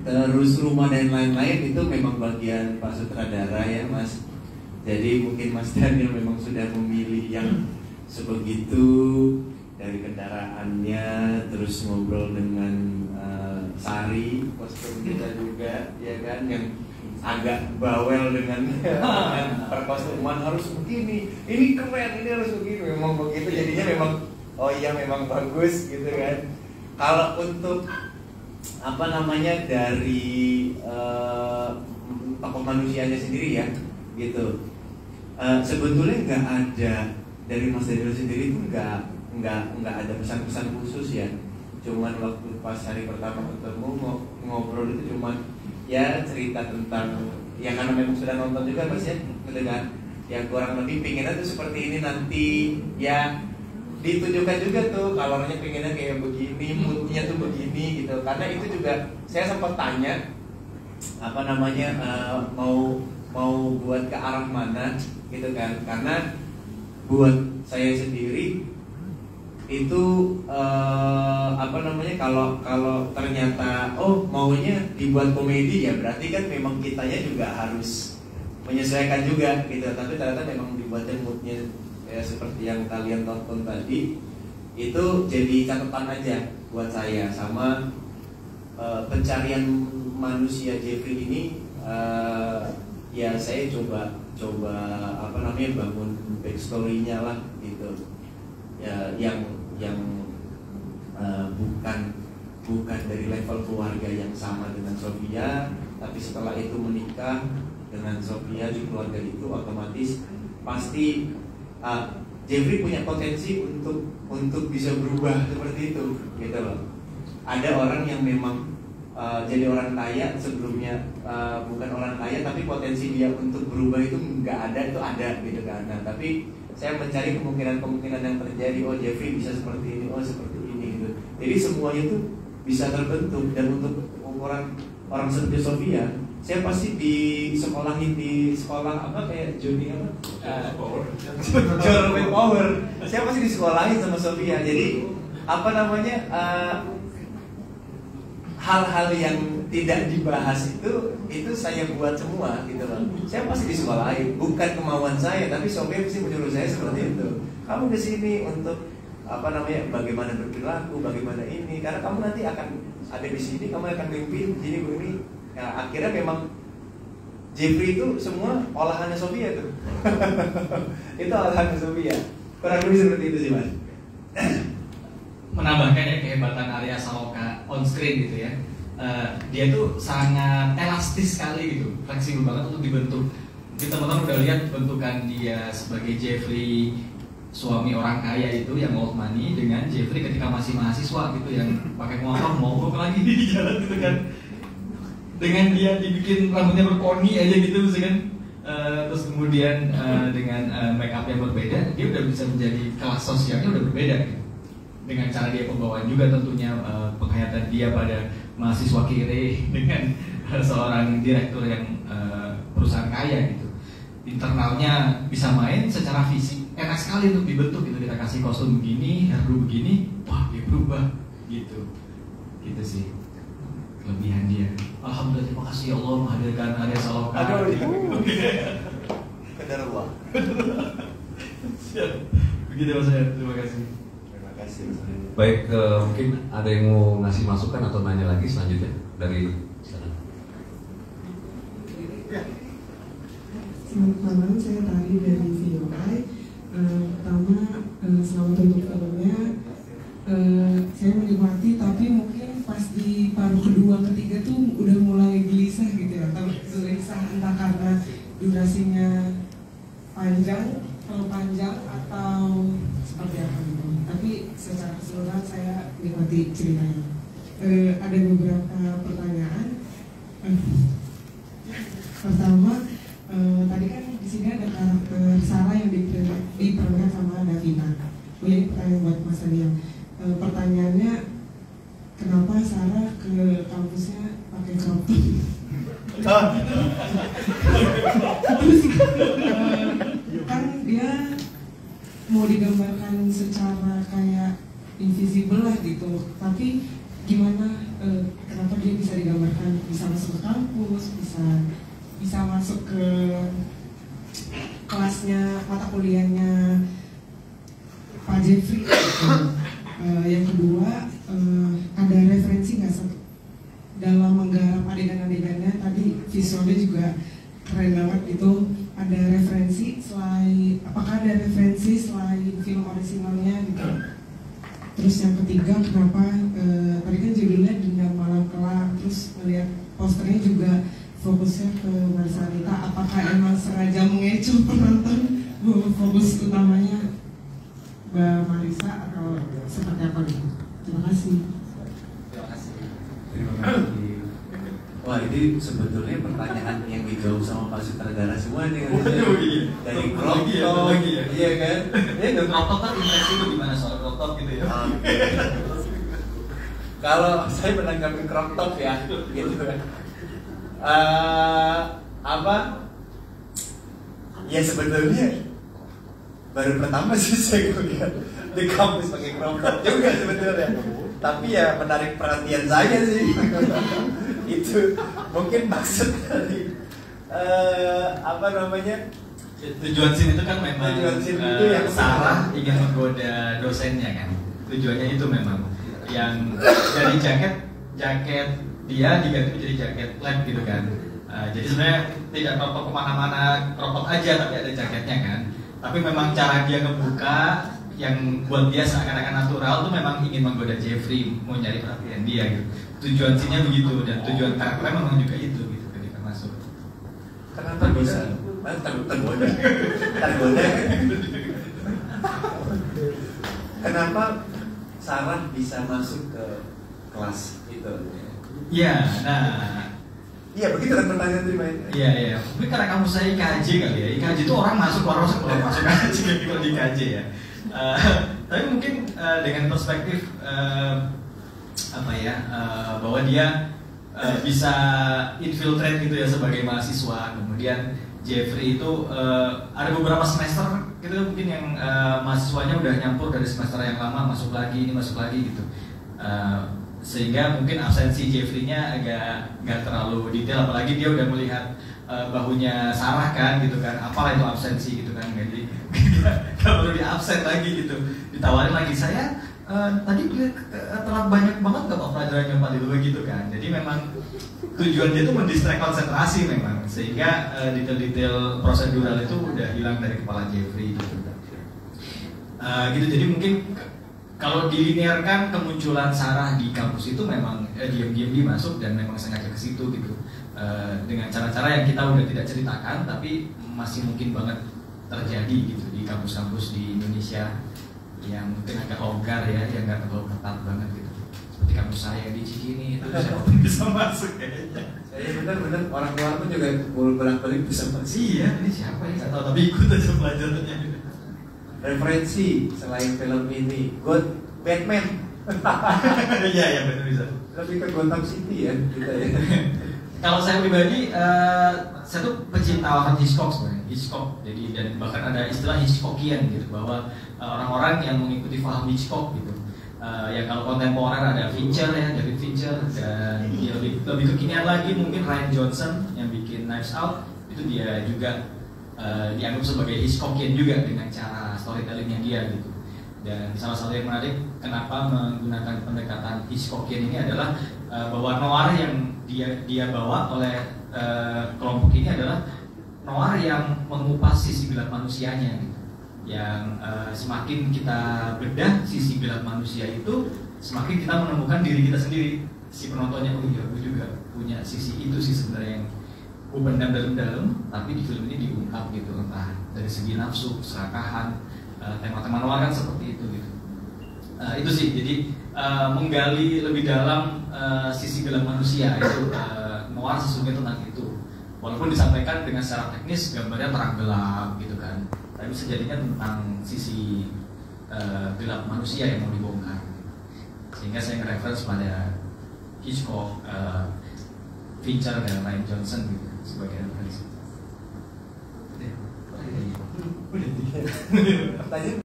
Terus rumah dan lain-lain itu memang bagian Pak Sutradara ya Mas. Jadi mungkin Mas Daniel memang sudah memilih yang sebegitu, dari kendaraannya, terus ngobrol dengan Sari, kostum kita juga, ya kan, yang agak bawel dengan perkostuman harus begini, ini keren, ini harus begini, memang begitu. Jadinya memang, oh iya memang bagus gitu kan. Kalau untuk apa namanya dari tokoh manusianya sendiri ya, gitu. Sebetulnya nggak ada dari Mas Daniel sendiri itu nggak ada pesan-pesan khusus ya. Cuman waktu pas hari pertama ketemu ngobrol itu cuman ya cerita tentang ya, karena memang sudah nonton juga Mas ya, gitu kan. Ya kurang lebih pinginnya tuh seperti ini nanti ya, ditunjukkan juga tuh kalornya pinginnya kayak begini, moodnya tuh begini gitu. Karena itu juga saya sempat tanya apa namanya mau buat ke arah mana gitu kan. Karena buat saya sendiri itu apa namanya, kalau ternyata oh maunya dibuat komedi ya berarti kan memang kitanya juga harus menyesuaikan juga gitu. Tapi ternyata memang dibuatnya moodnya ya seperti yang kalian tonton tadi, itu jadi catatan aja buat saya. Sama pencarian manusia Jeffrey ini ya saya coba apa namanya bangun backstory-nya lah gitu ya, yang bukan dari level keluarga yang sama dengan Sofia, tapi setelah itu menikah dengan Sofia di keluarga itu otomatis pasti Jeffrey punya potensi untuk bisa berubah seperti itu gitu loh. Ada orang yang memang jadi orang kaya sebelumnya bukan orang kaya, tapi potensi dia untuk berubah itu nggak ada, itu ada gitu kan. Nah, tapi saya mencari kemungkinan yang terjadi. Oh Jeffrey bisa seperti ini, oh seperti ini gitu. Jadi semuanya itu bisa terbentuk. Dan untuk ukuran orang seperti Sofia, saya pasti disekolahin di sekolah apa kayak Johnny apa? Johnny Power. Saya pasti disekolahin sama Sofia. Jadi apa namanya? Hal-hal yang tidak dibahas itu saya buat semua gitu loh. Saya pasti disekolahin, bukan kemauan saya, tapi Sofia pasti menyuruh saya seperti itu. Kamu kesini untuk apa namanya, bagaimana berperilaku, bagaimana ini, karena kamu nanti akan ada di sini, kamu akan mimpin jadi begini. Nah, akhirnya memang Jeffrey itu semua olahannya Sofia tuh. Itu olahannya Sofia. Kurang lebih seperti itu sih Mas. Menambahkan ya kehebatan Arya Saloka on screen gitu ya, dia tuh sangat elastis sekali gitu, fleksibel banget untuk dibentuk. Kita teman-teman udah lihat bentukan dia sebagai Jeffrey suami orang kaya itu yang old money, dengan Jeffrey ketika masih mahasiswa gitu yang pakai motor mogok lagi di jalan gitu kan, dengan dia dibikin rambutnya berponi aja gitu misalkan, terus kemudian dengan make up yang berbeda, dia udah bisa menjadi kelas sosialnya udah berbeda gitu. Dengan cara dia pembawaan juga tentunya, penghayatan dia pada mahasiswa kiri dengan seorang direktur yang perusahaan kaya gitu. Internalnya bisa main, secara fisik enak sekali untuk dibentuk gitu. Kita kasih kostum begini, hairdo begini, wah dia berubah gitu. Gitu sih kelebihan dia. Alhamdulillah, terima kasih ya Allah menghadirkan Arya Saloka. Qadarullah. Begitu Mas saya, terima kasih. Baik, mungkin ada yang mau ngasih masukan atau nanya lagi selanjutnya dari sana. Selamat malam, saya Tari dari VOI. Pertama, selamat untuk filmnya. Saya menikmati, tapi mungkin pas di paruh kedua ketiga tuh udah mulai gelisah gitu ya. Gelisah entah karena durasinya panjang, terlalu panjang atau seperti apa gitu. Tapi secara keseluruhan saya nikmati ceritanya. Ada beberapa pertanyaan. Pertama, tadi kan di sini ada karakter Sarah yang diperankan sama Davina. Ini pertanyaan buat Mas Daniel. Pertanyaannya, kenapa Sarah ke kampusnya pakai crop top? Terus kan dia mau digambarkan secara kayak invisible lah gitu, tapi gimana kenapa dia bisa digambarkan bisa masuk ke kampus, bisa masuk ke kelasnya, mata kuliahnya Pak Jeffrey. Yang kedua, ada referensi nggak dalam menggarap adegan-adegannya? Tadi visualnya juga keren banget itu. Ada referensi apakah ada referensi selain film originalnya gitu? Terus yang ketiga, kenapa tadi kan judulnya Dendam Malam Kelam, terus melihat posternya juga fokusnya ke Marcelita, apakah emang sengaja mengecoh penonton fokus utamanya Mbak Marisa atau seperti apa gitu? Terima kasih. Terima kasih. Terima kasih. Wah, ini sebetulnya pertanyaan yang dijawab sama Pak Sutradara semua nih. Dari crop top, iya kan? Iya, crop top kan impresi itu gimana soal crop top gitu ya? Kalau saya menanggapi crop top ya, gitu kan. Ya sebetulnya baru pertama sih saya lihat di kampus pakai crop top juga sebetulnya. Tapi ya menarik perhatian saya sih. Itu mungkin maksud dari tujuan scene itu kan memang itu yang Sarah ingin menggoda dosennya kan, tujuannya itu memang yang dari jaket dia diganti menjadi jaket lab gitu kan. Jadi sebenarnya tidak crop kemana-mana, crop aja tapi ada jaketnya kan. Tapi memang cara dia ngebuka yang buat dia seakan-akan natural tuh memang ingin menggoda Jeffrey, mau nyari perhatian dia gitu. Tujuan scene-nya begitu dan tujuan karakternya memang juga itu gitu ketika masuk. Kenapa bisa? Tergoda. Kenapa Sarah bisa masuk ke kelas itu? Iya, iya begitu kan pertanyaan terima. Iya. Mungkin karena kamu saya IKJ kali ya. IKJ itu orang masuk keluar masuk aja kalau di IKJ ya. Tapi mungkin dengan perspektif bahwa dia bisa infiltrate gitu ya sebagai mahasiswa. Kemudian Jeffrey itu ada beberapa semester gitu mungkin yang mahasiswanya udah nyampur dari semester yang lama masuk lagi gitu. Sehingga mungkin absensi Jeffrey-nya agak nggak terlalu detail, apalagi dia udah melihat bahunya Sarah kan gitu kan, apalah itu absensi gitu kan, jadi nggak perlu diabsen lagi gitu, ditawarin lagi saya tadi telat banyak banget nggak Pak pelajarannya Pak itu begitu kan, jadi memang tujuan dia itu mendistract konsentrasi memang, sehingga detail-detail prosedural itu udah hilang dari kepala Jeffrey gitu. Gitu jadi mungkin kalau dilinearkan kemunculan Sarah di kampus itu memang diam-diam dia masuk dan memang sengaja ke situ gitu, dengan cara-cara yang kita udah tidak ceritakan tapi masih mungkin banget terjadi gitu di kampus-kampus di Indonesia yang mungkin agak longgar ya, yang nggak terlalu ketat banget gitu. Seperti kampus saya di Cikini itu siapapun bisa masuk kayaknya. Saya benar-benar orang luar pun juga bolak-balik bisa masuk. Iya, ini siapa ya? Nggak tahu tapi ikut aja pelajarannya. Referensi selain film ini, Batman. Iya benar bisa. Lebih ke Gotham City ya kita ya. Kalau saya pribadi, saya tuh pecinta Alfred Hitchcock sebenarnya, Hitchcock. Jadi dan bahkan ada istilah Hitchcockian gitu, bahwa orang-orang yang mengikuti paham Hitchcock gitu. Ya kalau kontemporer ada Fincher ya, David Fincher, dan dia lebih kekinian lagi mungkin Rian Johnson yang bikin Knives Out, itu dia juga dianggap sebagai Hitchcockian juga dengan cara storytellingnya dia gitu. Dan salah satu yang menarik kenapa menggunakan pendekatan Hitchcockian ini adalah bahwa noir yang dia bawa oleh kelompok ini adalah noir yang mengupas sisi gelap manusianya gitu. Yang semakin kita bedah sisi gelap manusia itu, semakin kita menemukan diri kita sendiri. Si penontonnya, oh iya, gue juga punya sisi itu sih sebenarnya yang gue pendam dalam-dalam, tapi di film ini diungkap gitu, entah dari segi nafsu, keserakahan, tema-tema noir kan seperti itu gitu. Itu sih, jadi menggali lebih dalam sisi gelap manusia itu, noir sesungguhnya tentang itu. Walaupun disampaikan dengan secara teknis gambarnya terang gelap gitu kan, tapi sejatinya tentang sisi gelap manusia yang mau dibongkar. Sehingga saya nge-reference pada Hitchcock, Fincher dan Rian Johnson gitu sebagai referensi. Pertanyaan